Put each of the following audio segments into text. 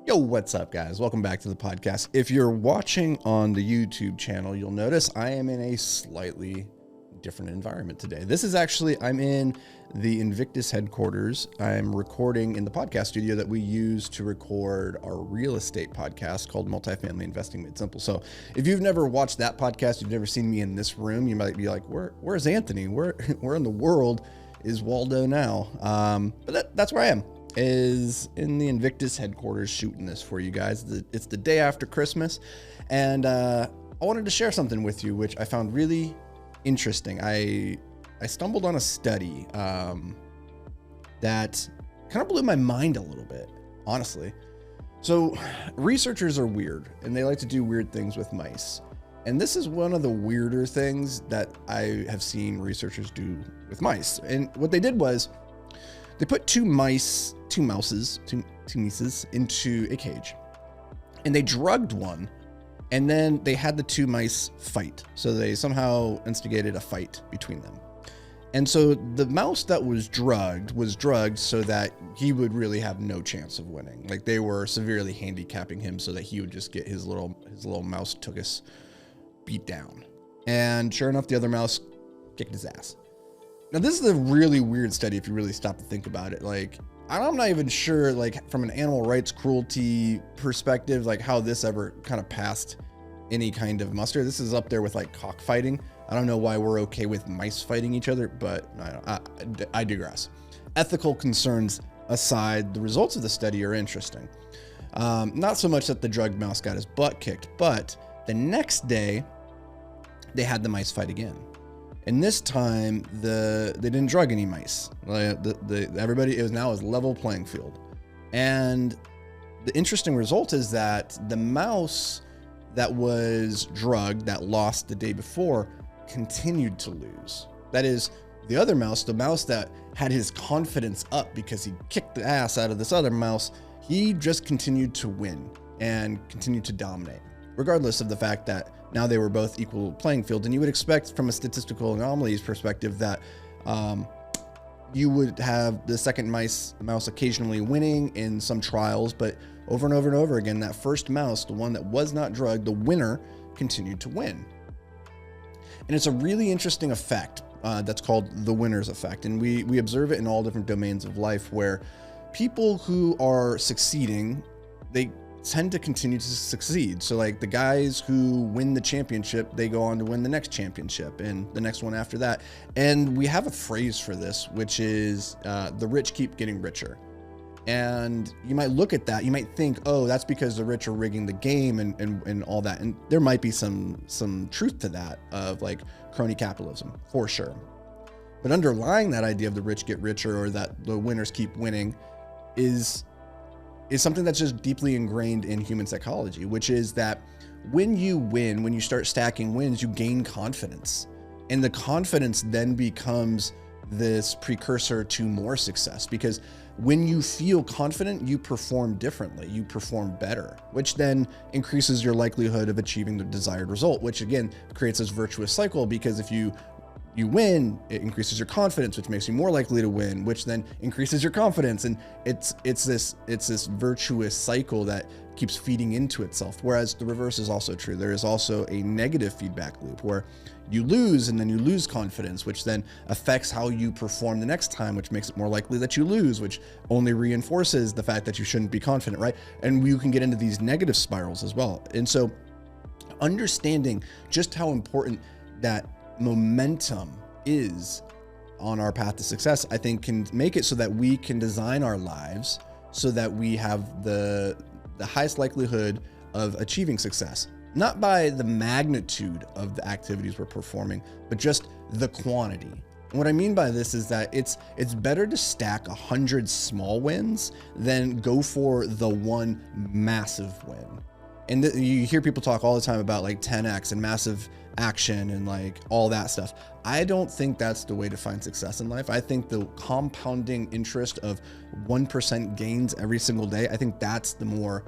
Yo, what's up, guys? Welcome back to the podcast. If you're watching on the YouTube channel, you'll notice I am in a slightly different environment today. This is actually, I'm in the Invictus headquarters. I'm recording in the podcast studio that we use to record our real estate podcast called Multifamily Investing Made Simple. So if you've never watched that podcast, you've never seen me in this room, you might be like, where's Anthony? Where in the world is Waldo now? But that's where I am. Is in the Invictus headquarters shooting this for you guys. It's the day after Christmas, and I wanted to share something with you, which I found really interesting. I stumbled on a study that kind of blew my mind a little bit, honestly. So researchers are weird, and they like to do weird things with mice. And this is one of the weirder things that I have seen researchers do with mice. And what they did was they put two mice into a cage, and they drugged one, and then they had the two mice fight. So they somehow instigated a fight between them. And so the mouse that was drugged so that he would really have no chance of winning. Like, they were severely handicapping him so that he would just get his little mouse tuchus beat down. And sure enough, the other mouse kicked his ass. Now, this is a really weird study if you really stop to think about it. Like, I'm not even sure, like, from an animal rights cruelty perspective, like, how this ever kind of passed any kind of muster. This is up there with, like, cockfighting. I don't know why we're okay with mice fighting each other, but I digress. Ethical concerns aside, the results of the study are interesting. Not so much that the drugged mouse got his butt kicked, but the next day, they had the mice fight again. And this time, they didn't drug any mice. Everybody, it was now a level playing field. And the interesting result is that the mouse that was drugged, that lost the day before, continued to lose. That is, the other mouse, the mouse that had his confidence up because he kicked the ass out of this other mouse, he just continued to win and continued to dominate, regardless of the fact that now they were both equal playing field. And you would expect from a statistical anomalies perspective that you would have the second mouse occasionally winning in some trials, but over and over and over again, that first mouse, the one that was not drugged, the winner, continued to win. And it's a really interesting effect that's called the winner's effect. And we observe it in all different domains of life, where people who are succeeding, they tend to continue to succeed. So, like, the guys who win the championship, they go on to win the next championship and the next one after that. And we have a phrase for this, which is the rich keep getting richer. And you might look at that, you might think, oh, that's because the rich are rigging the game and all that. And there might be some truth to that, of like crony capitalism, for sure. But underlying that idea of the rich get richer, or that the winners keep winning, is something that's just deeply ingrained in human psychology, which is that when you win, when you start stacking wins, you gain confidence. And the confidence then becomes this precursor to more success, because when you feel confident, you perform differently, you perform better, which then increases your likelihood of achieving the desired result, which again creates this virtuous cycle, because if you win, it increases your confidence, which makes you more likely to win, which then increases your confidence. And it's this virtuous cycle that keeps feeding into itself. Whereas the reverse is also true. There is also a negative feedback loop where you lose, and then you lose confidence, which then affects how you perform the next time, which makes it more likely that you lose, which only reinforces the fact that you shouldn't be confident, right? And you can get into these negative spirals as well. And so understanding just how important that momentum is on our path to success, I think, can make it so that we can design our lives so that we have the highest likelihood of achieving success, not by the magnitude of the activities we're performing, but just the quantity. And what I mean by this is that it's better to stack 100 small wins than go for the one massive win. And you hear people talk all the time about like 10x and massive action and like all that stuff. I don't think that's the way to find success in life. I think the compounding interest of 1% gains every single day, I think that's the more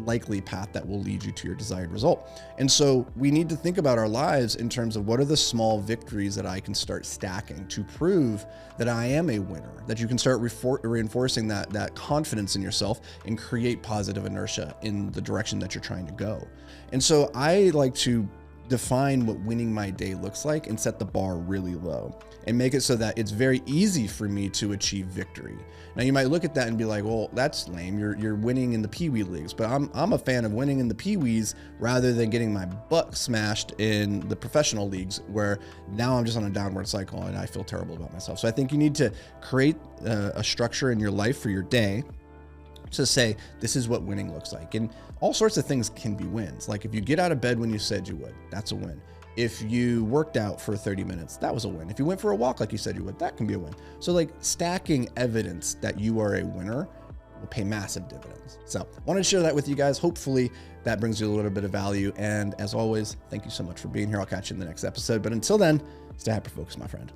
likely path that will lead you to your desired result. And so we need to think about our lives in terms of what are the small victories that I can start stacking to prove that I am a winner, that you can start reinforcing that confidence in yourself and create positive inertia in the direction that you're trying to go. And so I like to define what winning my day looks like and set the bar really low and make it so that it's very easy for me to achieve victory. Now you might look at that and be like, well, that's lame. You're winning in the peewee leagues, but I'm a fan of winning in the peewees rather than getting my butt smashed in the professional leagues where now I'm just on a downward cycle and I feel terrible about myself. So I think you need to create a structure in your life for your day to say, this is what winning looks like. And all sorts of things can be wins. Like if you get out of bed when you said you would, that's a win. If you worked out for 30 minutes, that was a win. If you went for a walk like you said you would, that can be a win. So like stacking evidence that you are a winner will pay massive dividends. So I wanted to share that with you guys. Hopefully that brings you a little bit of value. And as always, thank you so much for being here. I'll catch you in the next episode. But until then, stay hyper focused, my friend.